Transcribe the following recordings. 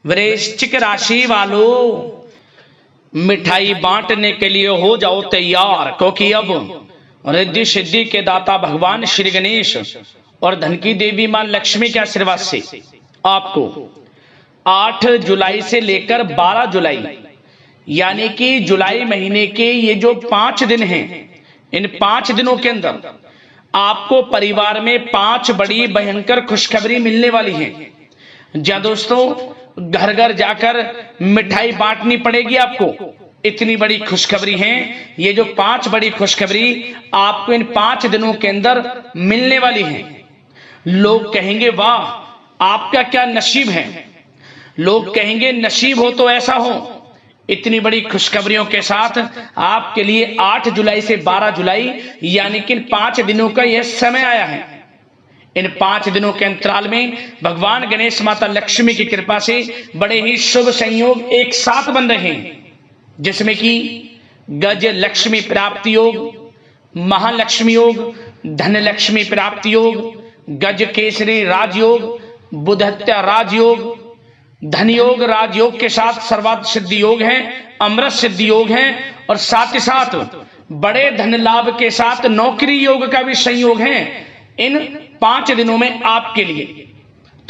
वृश्चिक राशि वालों, मिठाई बांटने के लिए हो जाओ तैयार, क्योंकि अब रिद्धि सिद्धि के दाता भगवान श्री गणेश और धन की देवी मां लक्ष्मी के आशीर्वाद से आपको 8 जुलाई से लेकर 12 जुलाई यानी कि जुलाई महीने के ये जो 5 दिन हैं, इन 5 दिनों के अंदर आपको परिवार में 5 बड़ी भयंकर खुशखबरी मिलने वाली है। जहां दोस्तों घर घर जाकर मिठाई बांटनी पड़ेगी आपको। इतनी बड़ी खुशखबरी है। ये जो 5 बड़ी खुशखबरी आपको इन 5 दिनों के अंदर मिलने वाली है। लोग कहेंगे वाह आपका क्या नसीब है, लोग कहेंगे नसीब हो तो ऐसा हो। इतनी बड़ी खुशखबरियों के साथ आपके लिए 8 जुलाई से 12 जुलाई यानी कि इन 5 दिनों का यह समय आया है। इन 5 दिनों के अंतराल में भगवान गणेश माता लक्ष्मी की कृपा से बड़े ही शुभ संयोग एक साथ बन रहे हैं, जिसमें कि गज लक्ष्मी प्राप्ति योग, महालक्ष्मी योग, धन लक्ष्मी प्राप्ति योग, गज केसरी राजयोग, बुधत्या राजयोग, धन योग राजयोग के साथ सर्वार्थ सिद्धि योग है, अमृत सिद्धि योग है और साथ ही साथ बड़े धन लाभ के साथ नौकरी योग का भी संयोग है इन 5 दिनों में आपके लिए।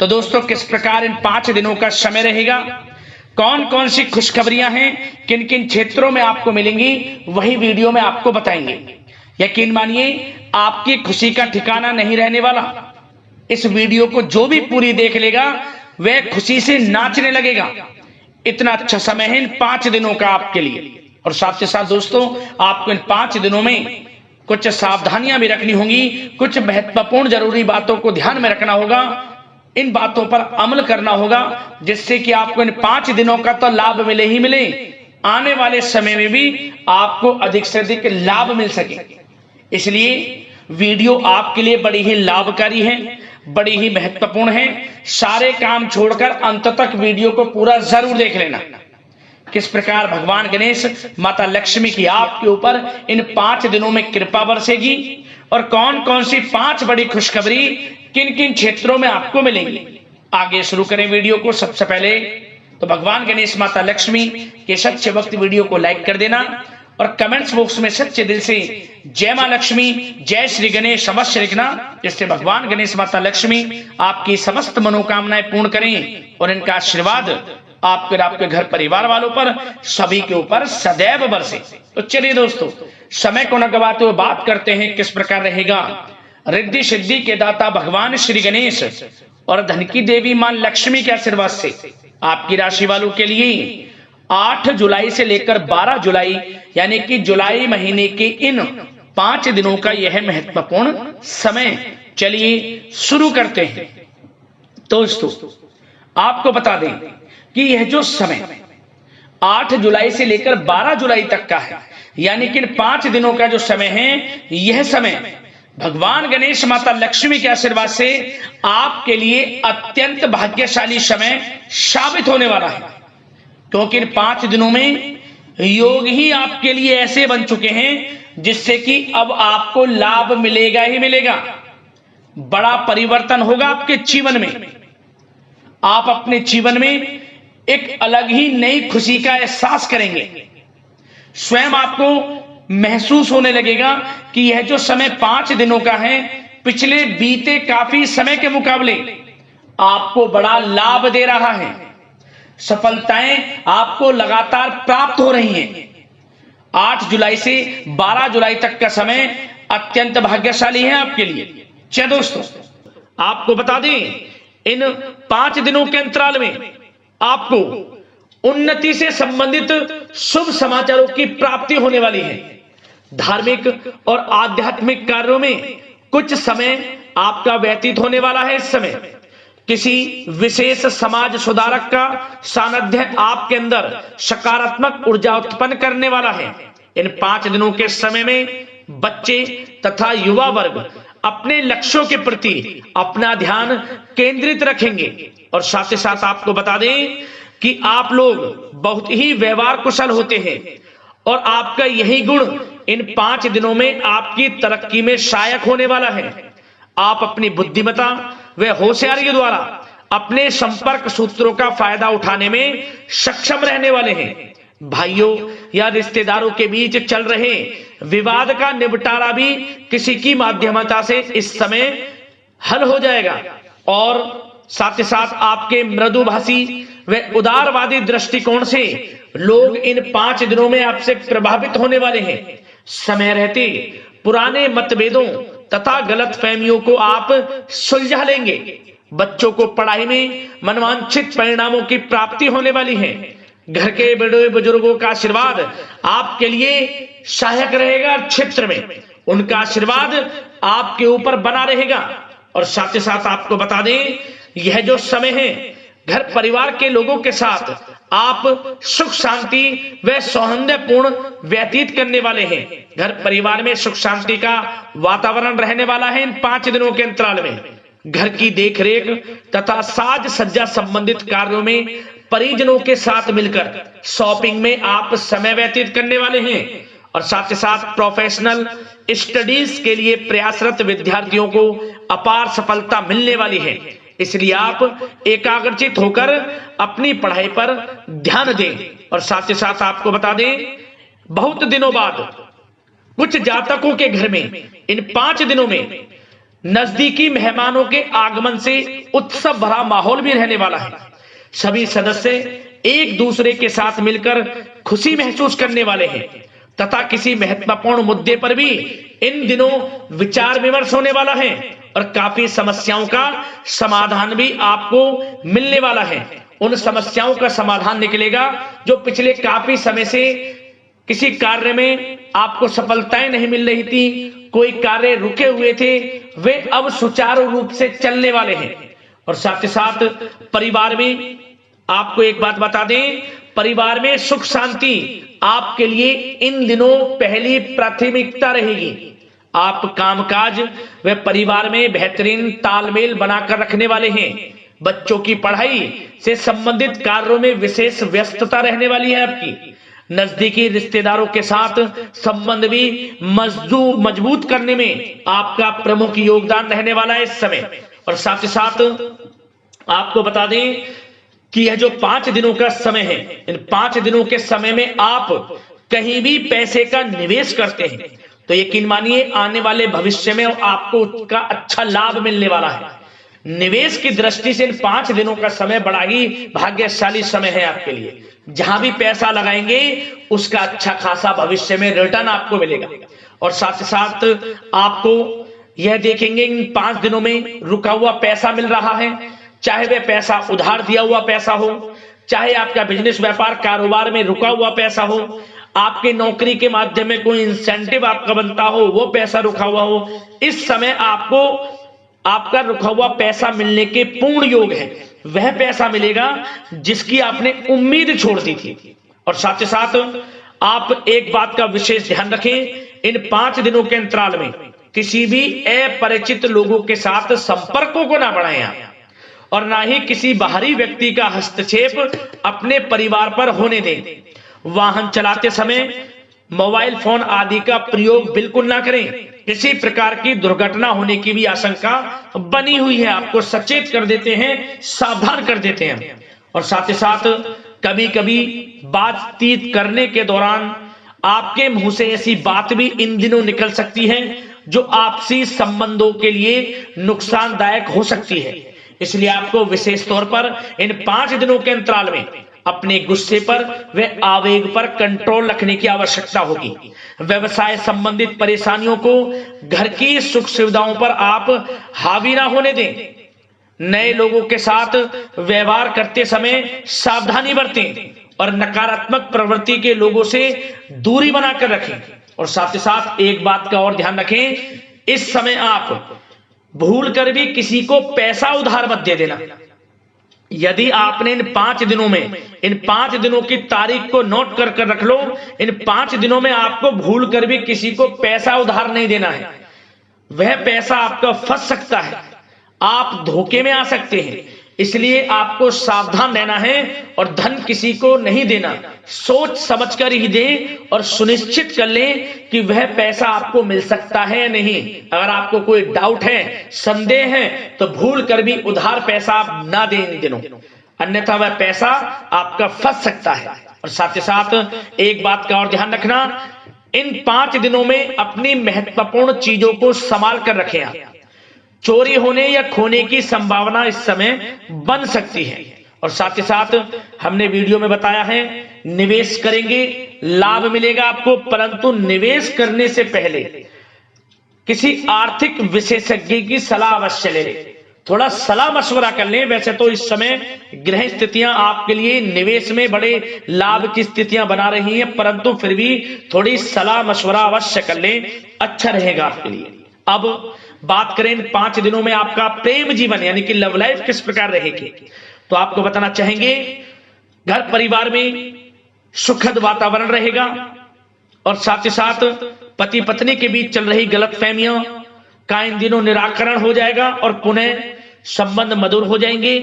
तो दोस्तों किस प्रकार इन 5 दिनों का समय रहेगा, कौन कौन सी खुशखबरियां हैं, किन किन क्षेत्रों में आपको मिलेंगी, वही वीडियो में आपको बताएंगे। यकीन मानिए आपकी खुशी का ठिकाना नहीं रहने वाला। इस वीडियो को जो भी पूरी देख लेगा वह खुशी से नाचने लगेगा। इतना अच्छा समय है इन 5 दिनों का आपके लिए। और साथ ही साथ दोस्तों आपको इन 5 दिनों में कुछ सावधानियां भी रखनी होंगी, कुछ महत्वपूर्ण जरूरी बातों को ध्यान में रखना होगा, इन बातों पर अमल करना होगा, जिससे कि आपको इन 5 दिनों का तो लाभ मिले ही मिले, आने वाले समय में भी आपको अधिक से अधिक लाभ मिल सके। इसलिए वीडियो आपके लिए बड़ी ही लाभकारी है, बड़ी ही महत्वपूर्ण है। सारे काम छोड़कर अंत तक वीडियो को पूरा जरूर देख लेना। किस प्रकार भगवान गणेश माता लक्ष्मी की आपके ऊपर इन 5 दिनों में कृपा बरसेगी और कौन कौन सी 5 बड़ी खुशखबरी किन किन क्षेत्रों में आपको मिलेंगी। आगे शुरू करें वीडियो को। सबसे पहले तो भगवान गणेश माता लक्ष्मी के सच्चे भक्त वीडियो को लाइक कर देना और कमेंट्स बॉक्स में सच्चे दिल से जय मां लक्ष्मी, जय श्री गणेश अवश्य लिखना, जिससे भगवान गणेश माता लक्ष्मी आपकी समस्त मनोकामनाएं पूर्ण करें और इनका आशीर्वाद आपके घर परिवार वालों पर सभी के ऊपर सदैव बरसे। तो चलिए दोस्तों समय को न गवाते हुए बात करते हैं किस प्रकार रहेगा रिद्धि सिद्धि के दाता भगवान श्री गणेश और धन की देवी मां लक्ष्मी के आशीर्वाद से आपकी राशि वालों के लिए 8 जुलाई से लेकर 12 जुलाई यानी कि जुलाई महीने के इन 5 दिनों का यह महत्वपूर्ण समय। चलिए शुरू करते हैं। दोस्तों आपको बता दें कि यह जो समय 8 जुलाई से लेकर 12 जुलाई तक का है, यानी कि 5 दिनों का जो समय है, यह समय भगवान गणेश माता लक्ष्मी के आशीर्वाद से आपके लिए अत्यंत भाग्यशाली समय साबित होने वाला है। क्योंकि इन 5 दिनों में योग ही आपके लिए ऐसे बन चुके हैं जिससे कि अब आपको लाभ मिलेगा ही मिलेगा। बड़ा परिवर्तन होगा आपके जीवन में। आप अपने जीवन में एक अलग ही नई खुशी का एहसास करेंगे। स्वयं आपको महसूस होने लगेगा कि यह जो समय 5 दिनों का है, पिछले बीते काफी समय के मुकाबले आपको बड़ा लाभ दे रहा है। सफलताएं आपको लगातार प्राप्त हो रही हैं। 8 जुलाई से 12 जुलाई तक का समय अत्यंत भाग्यशाली है आपके लिए। चलिए दोस्तों आपको बता दें इन 5 दिनों के अंतराल में आपको उन्नति से संबंधित शुभ समाचारों की प्राप्ति होने वाली है। धार्मिक और आध्यात्मिक कार्यों में कुछ समय आपका व्यतीत होने वाला है। इस समय किसी विशेष समाज सुधारक का सानिध्य आपके अंदर सकारात्मक ऊर्जा उत्पन्न करने वाला है। इन 5 दिनों के समय में बच्चे तथा युवा वर्ग अपने लक्ष्यों के प्रति अपना ध्यान केंद्रित रखेंगे। और साथ ही साथ आपको बता दें कि आप लोग बहुत ही व्यवहार कुशल होते हैं और आपका यही गुण इन 5 दिनों में आपकी तरक्की में सहायक होने वाला है। आप अपनी बुद्धिमत्ता व होशियारी के द्वारा अपने संपर्क सूत्रों का फायदा उठाने में सक्षम रहने वाले हैं। भाइयों या रिश्तेदारों के बीच चल रहे विवाद का निपटारा भी किसी की माध्यमता से इस समय हल हो जाएगा और साथ ही साथ आपके मृदुभाषी व उदारवादी दृष्टिकोण से लोग इन 5 दिनों में आपसे प्रभावित होने वाले हैं। समय रहते पुराने मतभेदों तथा गलतफहमियों को आप सुलझा लेंगे। बच्चों को पढ़ाई में मनवांछित परिणामों की प्राप्ति होने वाली है। घर के बड़े बुजुर्गों का आशीर्वाद आपके लिए सहायक रहेगा। क्षेत्र में उनका आशीर्वाद आपके ऊपर बना रहेगा। और साथ ही साथ आपको बता दें, यह जो समय है घर परिवार के लोगों के साथ आप सुख शांति व सौहार्दपूर्ण व्यतीत करने वाले हैं। घर परिवार में सुख शांति का वातावरण रहने वाला है। इन 5 दिनों के अंतराल में घर की देखरेख तथा साज सज्जा संबंधित कार्यों में परिजनों के साथ मिलकर शॉपिंग में आप समय व्यतीत करने वाले हैं। और साथ ही साथ प्रोफेशनल स्टडीज के लिए प्रयासरत विद्यार्थियों को अपार सफलता मिलने वाली है। इसलिए आप एकाग्रचित होकर अपनी पढ़ाई पर ध्यान दें। और साथ ही साथ आपको बता दें, बहुत दिनों बाद कुछ जातकों के घर में इन 5 दिनों में नजदीकी मेहमानों के आगमन से उत्सव भरा माहौल भी रहने वाला है। सभी सदस्य एक दूसरे के साथ मिलकर खुशी महसूस करने वाले हैं तथा किसी महत्वपूर्ण मुद्दे पर भी इन दिनों विचार विमर्श होने वाला है और काफी समस्याओं का समाधान भी आपको मिलने वाला है। उन समस्याओं का समाधान निकलेगा जो पिछले काफी समय से किसी कार्य में आपको सफलताएं नहीं मिल रही थी, कोई कार्य रुके हुए थे, वे अब सुचारू रूप से चलने वाले हैं। और साथ ही साथ परिवार में आपको एक बात बता दें, परिवार में सुख शांति आपके लिए इन दिनों पहली प्राथमिकता रहेगी। आप कामकाज व परिवार में बेहतरीन तालमेल बनाकर रखने वाले हैं। बच्चों की पढ़ाई से संबंधित कार्यों में विशेष व्यस्तता रहने वाली है आपकी। नजदीकी रिश्तेदारों के साथ संबंध भी मजबूत करने में आपका प्रमुख योगदान रहने वाला है इस समय। और साथ ही साथ आपको बता दें कि यह जो 5 दिनों का समय है, इन 5 दिनों के समय में आप कहीं भी पैसे का निवेश करते हैं तो यकीन मानिए आने वाले भविष्य में आपको उसका अच्छा लाभ मिलने वाला है। निवेश की दृष्टि से इन 5 दिनों का समय बड़ा ही भाग्यशाली समय है आपके लिए। जहां भी पैसा लगाएंगे उसका अच्छा खासा भविष्य में रिटर्न आपको मिलेगा। और साथ ही साथ आपको यह देखेंगे इन 5 दिनों में रुका हुआ पैसा मिल रहा है, चाहे वह पैसा उधार दिया हुआ पैसा हो, चाहे आपका बिजनेस व्यापार कारोबार में रुका हुआ पैसा हो, आपके नौकरी के माध्यम में कोई इंसेंटिव आपका बनता हो, वो पैसा रुका हुआ हो। इस समय आपको आपका रुका हुआ पैसा मिलने के पूर्ण योग है। वह पैसा मिलेगा जिसकी आपने उम्मीद छोड़ दी थी। और साथ ही साथ आप एक बात का विशेष ध्यान रखें, इन 5 दिनों के अंतराल में किसी भी अपरिचित लोगों के साथ संपर्कों को ना बढ़ाएं आप, और ना ही किसी बाहरी व्यक्ति का हस्तक्षेप अपने परिवार पर होने दें। वाहन चलाते समय मोबाइल फोन आदि का प्रयोग बिल्कुल ना करें। किसी प्रकार की दुर्घटना होने की भी आशंका बनी हुई है। आपको सचेत कर देते हैं, सावधान कर देते हैं। और साथ ही साथ कभी कभी बातचीत करने के दौरान आपके मुंह से ऐसी बात भी इन दिनों निकल सकती है जो आपसी संबंधों के लिए नुकसानदायक हो सकती है। इसलिए आपको विशेष तौर पर इन 5 दिनों के अंतराल में अपने गुस्से पर व आवेग पर कंट्रोल रखने की आवश्यकता होगी। व्यवसाय संबंधित परेशानियों को घर की सुख सुविधाओं पर आप हावी ना होने दें। नए लोगों के साथ व्यवहार करते समय सावधानी बरतें और नकारात्मक प्रवृत्ति के लोगों से दूरी बनाकर रखें। और साथ ही साथ एक बात का और ध्यान रखें, इस समय आप भूल कर भी किसी को पैसा उधार मत दे देना। यदि आपने इन 5 दिनों में, इन 5 दिनों की तारीख को नोट कर रख लो, इन 5 दिनों में आपको भूल कर भी किसी को पैसा उधार नहीं देना है। वह पैसा आपका फंस सकता है, आप धोखे में आ सकते हैं। इसलिए आपको सावधान रहना है और धन किसी को नहीं देना, सोच समझकर ही दें और सुनिश्चित कर लें कि वह पैसा आपको मिल सकता है या नहीं। अगर आपको कोई डाउट है, संदेह है, तो भूल कर भी उधार पैसा आप ना दें इन दिनों, अन्यथा वह पैसा आपका फंस सकता है। और साथ ही साथ एक बात का और ध्यान रखना, इन 5 दिनों में अपनी महत्वपूर्ण चीजों को संभाल कर रखें। आप चोरी होने या खोने की संभावना इस समय बन सकती है। और साथ ही साथ हमने वीडियो में बताया है, निवेश करेंगे लाभ मिलेगा आपको, परंतु निवेश करने से पहले किसी आर्थिक विशेषज्ञ की सलाह अवश्य ले लें, थोड़ा सलाह मशवरा कर लें। वैसे तो इस समय ग्रह स्थितियां आपके लिए निवेश में बड़े लाभ की स्थितियां बना रही हैं, परंतु फिर भी थोड़ी सलाह मशवरा अवश्य कर लें, अच्छा रहेगा आपके लिए। अब बात करें इन 5 दिनों में आपका प्रेम जीवन यानी कि लव लाइफ किस प्रकार रहेगी, तो आपको बताना चाहेंगे, घर परिवार में सुखद वातावरण रहेगा और साथ ही साथ पति पत्नी के बीच चल रही गलतफहमियों का इन दिनों निराकरण हो जाएगा और पुनः संबंध मधुर हो जाएंगे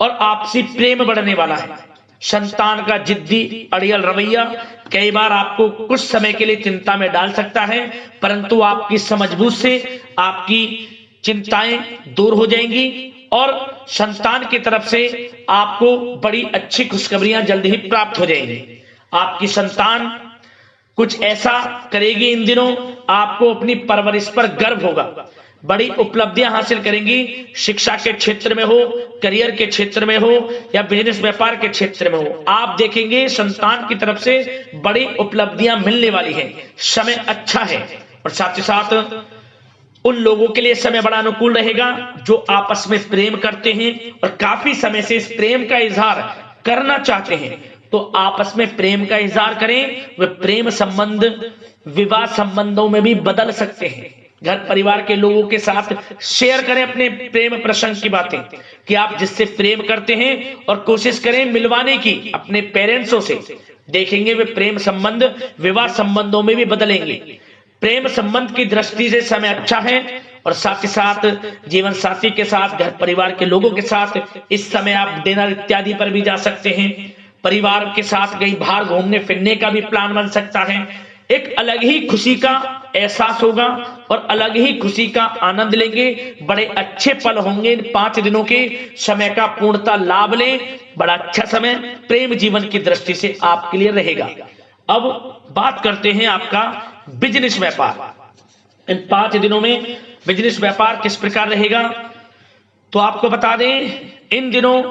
और आपसी प्रेम बढ़ने वाला है। संतान का जिद्दी अड़ियल रवैया कई बार आपको कुछ समय के लिए चिंता में डाल सकता है, परंतु आपकी समझबूझ से आपकी चिंताएं दूर हो जाएंगी और संतान की तरफ से आपको बड़ी अच्छी खुशखबरियां जल्द ही प्राप्त हो जाएंगी। आपकी संतान कुछ ऐसा करेगी इन दिनों, आपको अपनी परवरिश पर गर्व होगा, बड़ी उपलब्धियां हासिल करेंगी। शिक्षा के क्षेत्र में हो, करियर के क्षेत्र में हो या बिजनेस व्यापार के क्षेत्र में हो, आप देखेंगे संतान की तरफ से बड़ी उपलब्धियां मिलने वाली है। समय अच्छा है और साथ ही साथ उन लोगों के लिए समय बड़ा अनुकूल रहेगा जो आपस में प्रेम करते हैं और काफी समय से इस प्रेम का इजहार करना चाहते हैं, तो आपस में प्रेम का इजहार करें। वे प्रेम संबंध विवाह संबंधों में भी बदल सकते हैं। घर परिवार के लोगों के साथ शेयर करें अपने प्रेम प्रसंग की बातें कि आप जिससे प्रेम करते हैं और कोशिश करें मिलवाने की अपने पेरेंट्सों से, देखेंगे वे प्रेम संबंध विवाह संबंधों में भी बदलेंगे। प्रेम संबंध की दृष्टि से समय अच्छा है और साथ ही साथ जीवन साथी के साथ, घर परिवार के लोगों के साथ इस समय आप डिनर इत्यादि पर भी जा सकते हैं। परिवार के साथ कहीं बाहर घूमने फिरने का भी प्लान बन सकता है। एक अलग ही खुशी का एहसास होगा और अलग ही खुशी का आनंद लेंगे। बड़े अच्छे पल होंगे इन 5 दिनों के, समय का पूर्णतः लाभ लें। बड़ा अच्छा समय प्रेम जीवन की दृष्टि से आपके लिए रहेगा। अब बात करते हैं आपका बिजनेस व्यापार। इन 5 दिनों में बिजनेस व्यापार किस प्रकार रहेगा, तो आपको बता दें, इन दिनों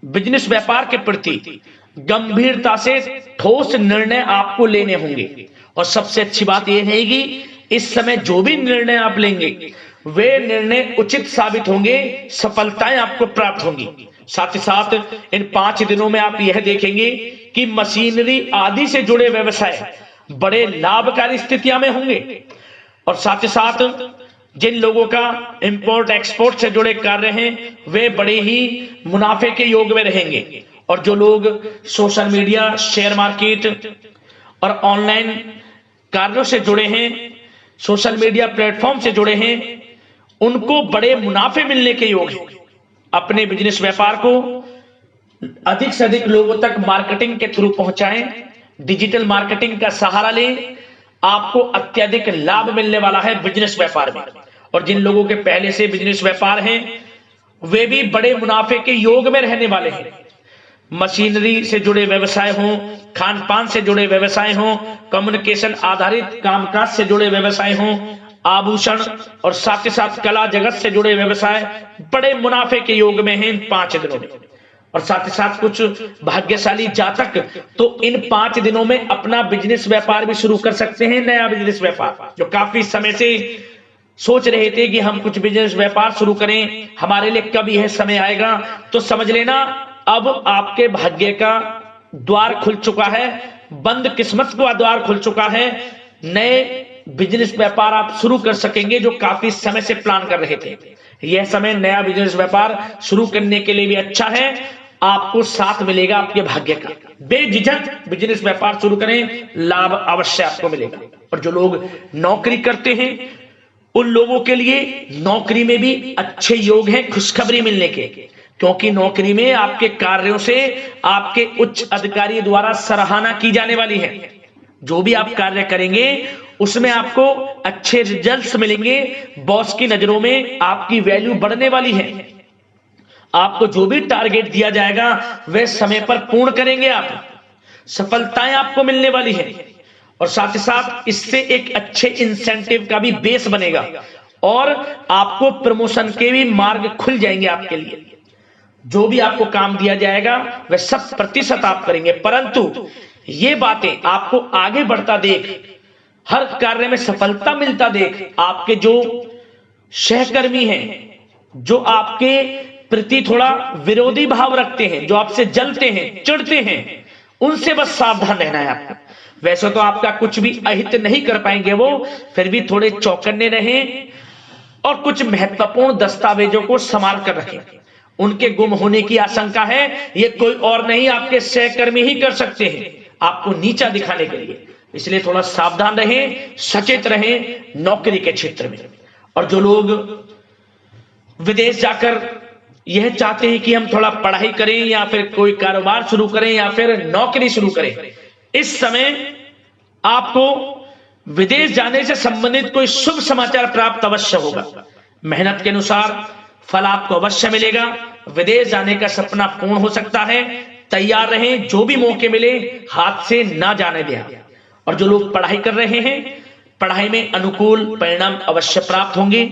बिजनेस व्यापार के प्रति गंभीरता से ठोस निर्णय आपको लेने होंगे और सबसे अच्छी बात यह रहेगी, इस समय जो भी निर्णय आप लेंगे वे निर्णय उचित साबित होंगे, सफलताएं आपको प्राप्त होंगी। साथ ही साथ इन 5 दिनों में आप यह देखेंगे कि मशीनरी आदि से जुड़े व्यवसाय बड़े लाभकारी स्थितियां में होंगे और साथ ही साथ जिन लोगों का इंपोर्ट एक्सपोर्ट से जुड़े कार्य हैं वे बड़े ही मुनाफे के योग में रहेंगे और जो लोग सोशल मीडिया, शेयर मार्केट और ऑनलाइन कार्यों से जुड़े हैं, सोशल मीडिया प्लेटफॉर्म से जुड़े हैं, उनको बड़े मुनाफे मिलने के योग हैं। अपने बिजनेस व्यापार को अधिक से अधिक लोगों तक मार्केटिंग के थ्रू पहुंचाएं, डिजिटल मार्केटिंग का सहारा लें, आपको अत्यधिक लाभ मिलने वाला है बिजनेस व्यापार में। और जिन लोगों के पहले से बिजनेस व्यापार हैं वे भी बड़े मुनाफे के योग में रहने वाले हैं। मशीनरी से जुड़े व्यवसाय हों, खान पान से जुड़े व्यवसाय हों, कम्युनिकेशन आधारित कामकाज से जुड़े व्यवसाय हों, आभूषण और साथ ही साथ कला जगत से जुड़े व्यवसाय बड़े मुनाफे के योग में हैं इन 5 दिनों में। और साथ ही साथ कुछ भाग्यशाली जातक तो इन 5 दिनों में अपना बिजनेस व्यापार भी शुरू कर सकते हैं, नया बिजनेस व्यापार। जो काफी समय से सोच रहे थे कि हम कुछ बिजनेस व्यापार शुरू करें, हमारे लिए कब यह समय आएगा, तो समझ लेना अब आपके भाग्य का द्वार खुल चुका है, बंद किस्मत का द्वार खुल चुका है। नए बिजनेस व्यापार आप शुरू कर सकेंगे जो काफी समय से प्लान कर रहे थे। यह समय नया बिजनेस व्यापार शुरू करने के लिए भी अच्छा है, आपको साथ मिलेगा आपके भाग्य का। बेझिझक बिजनेस व्यापार शुरू करें, लाभ अवश्य आपको मिलेगा। और जो लोग नौकरी करते हैं उन लोगों के लिए नौकरी में भी अच्छे योग हैं खुशखबरी मिलने के। क्योंकि नौकरी में आपके कार्यों से आपके उच्च अधिकारी द्वारा सराहना की जाने वाली है। जो भी आप कार्य करेंगे उसमें आपको अच्छे रिजल्ट्स मिलेंगे, बॉस की नजरों में आपकी वैल्यू बढ़ने वाली है। आपको जो भी टारगेट दिया जाएगा वह समय पर पूर्ण करेंगे आप, सफलताएं आपको मिलने वाली है। और साथ ही साथ इससे एक अच्छे इंसेंटिव का भी बेस बनेगा और आपको प्रमोशन के भी मार्ग खुल जाएंगे आपके लिए। जो भी आपको काम दिया जाएगा वह 100% आप करेंगे, परंतु ये बातें आपको आगे बढ़ता देख, हर कार्य में सफलता मिलता देख आपके जो सहकर्मी हैं, जो आपके प्रति थोड़ा विरोधी भाव रखते हैं, जो आपसे जलते हैं, चिढ़ते हैं, उनसे बस सावधान रहना है आपको। वैसे तो आपका कुछ भी अहित नहीं कर पाएंगे वो, फिर भी थोड़े चौकन्ने रहें और कुछ महत्वपूर्ण दस्तावेजों को संभाल कर रखें। उनके गुम होने की आशंका है, ये कोई और नहीं आपके सहकर्मी ही कर सकते हैं आपको नीचा दिखाने के लिए। इसलिए थोड़ा सावधान रहें, सचेत रहें नौकरी के क्षेत्र में। और जो लोग विदेश जाकर यह चाहते हैं कि हम थोड़ा पढ़ाई करें या फिर कोई कारोबार शुरू करें या फिर नौकरी शुरू करें, इस समय आपको विदेश जाने से संबंधित कोई शुभ समाचार प्राप्त अवश्य होगा। मेहनत के अनुसार फल आपको अवश्य मिलेगा। विदेश जाने का सपना पूर्ण हो सकता है। तैयार रहें, जो भी मौके मिले हाथ से ना जाने दें। और जो लोग पढ़ाई कर रहे हैं, पढ़ाई में अनुकूल परिणाम अवश्य प्राप्त होंगे।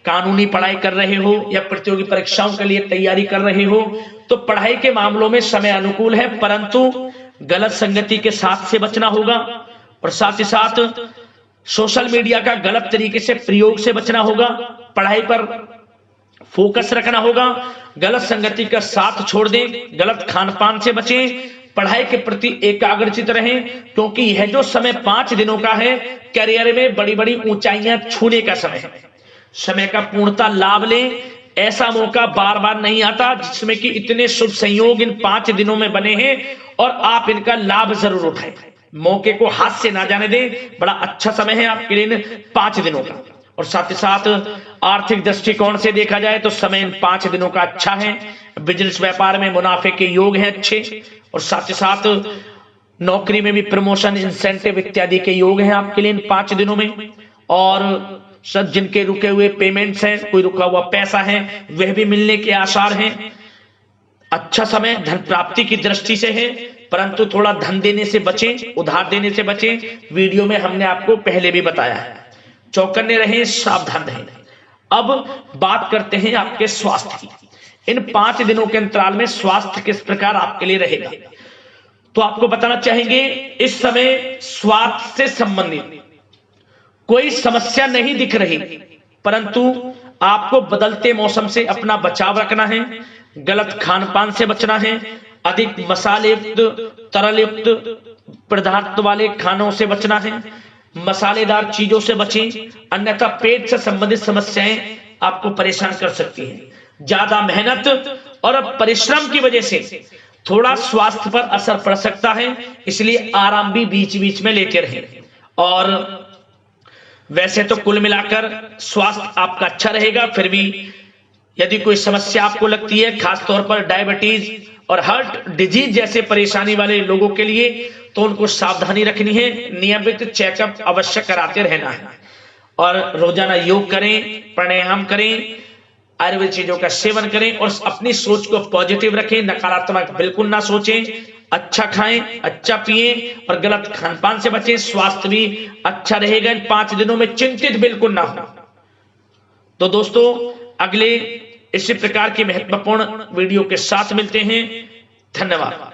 कानूनी पढ़ाई कर रहे हो या प्रतियोगी परीक्षाओं के लिए तैयारी कर रहे हो तो पढ़ाई के मामलों में समय अनुकूल है, परंतु गलत संगति के साथ से बचना होगा। और साथ ही साथ सोशल मीडिया का गलत तरीके से प्रयोग से बचना होगा। पढ़ाई पर फोकस रखना होगा, गलत संगति का साथ छोड़ दें, गलत खान पान से बचें, पढ़ाई के प्रति एकाग्रचित रहें, क्योंकि यह जो समय 5 दिनों का है करियर में बड़ी बड़ी ऊंचाइयां छूने का समय है। समय का पूर्णता लाभ लें। ऐसा मौका बार बार नहीं आता जिसमें कि इतने शुभ संयोग इन 5 दिनों में बने हैं और आप इनका लाभ जरूर उठाएं। मौके को हाथ से ना जाने दें। बड़ा अच्छा समय है आपके लिए 5 दिनों का। और साथ ही साथ आर्थिक दृष्टिकोण से देखा जाए तो समय इन 5 दिनों का अच्छा है। बिजनेस व्यापार में मुनाफे के योग हैं अच्छे। और साथ ही साथ नौकरी में भी प्रमोशन, इंसेंटिव इत्यादि के योग हैं आपके लिए इन 5 दिनों में। और सब जिनके रुके हुए पेमेंट्स हैं, कोई रुका हुआ पैसा है, वह भी मिलने के आसार हैं। अच्छा समय धन प्राप्ति की दृष्टि से है, परंतु थोड़ा धन देने से बचें, उधार देने से बचें। वीडियो में हमने आपको पहले भी बताया है। चौकन्ने रहें, सावधान रहें। अब बात करते हैं आपके स्वास्थ्य की। इन 5 दिनों के अंतराल में स्वास्थ्य किस प्रकार आपके लिए रहेगा, तो आपको बताना चाहेंगे इस समय स्वास्थ्य से संबंधित कोई समस्या नहीं दिख रही, परंतु आपको बदलते मौसम से अपना बचाव रखना है, गलत खान पान से बचना है, अधिक मसाले युक्त, तरल युक्त पदार्थ वाले खानों से बचना है, मसालेदार चीजों से बचें, अन्यथा पेट से संबंधित समस्याएं आपको परेशान कर सकती हैं। ज्यादा मेहनत और परिश्रम की वजह से थोड़ा स्वास्थ्य पर असर पड़ सकता है, इसलिए आराम भी बीच बीच में लेते रहें। और वैसे तो कुल मिलाकर स्वास्थ्य आपका अच्छा रहेगा, फिर भी यदि कोई समस्या आपको लगती है, खासतौर पर डायबिटीज और हार्ट डिजीज जैसे परेशानी वाले लोगों के लिए, तो उनको सावधानी रखनी है। नियमित चेकअप अवश्य कराते रहना है और रोजाना योग करें, प्राणायाम करें, आयुर्वेद चीजों का सेवन करें और अपनी सोच को पॉजिटिव रखें। नकारात्मक बिल्कुल ना सोचें। अच्छा खाएं, अच्छा पिएं और गलत खान पान से बचें। स्वास्थ्य भी अच्छा रहेगा। इन 5 दिनों में चिंतित बिल्कुल ना हो। तो दोस्तों, अगले इसी प्रकार की महत्वपूर्ण वीडियो के साथ मिलते हैं। धन्यवाद।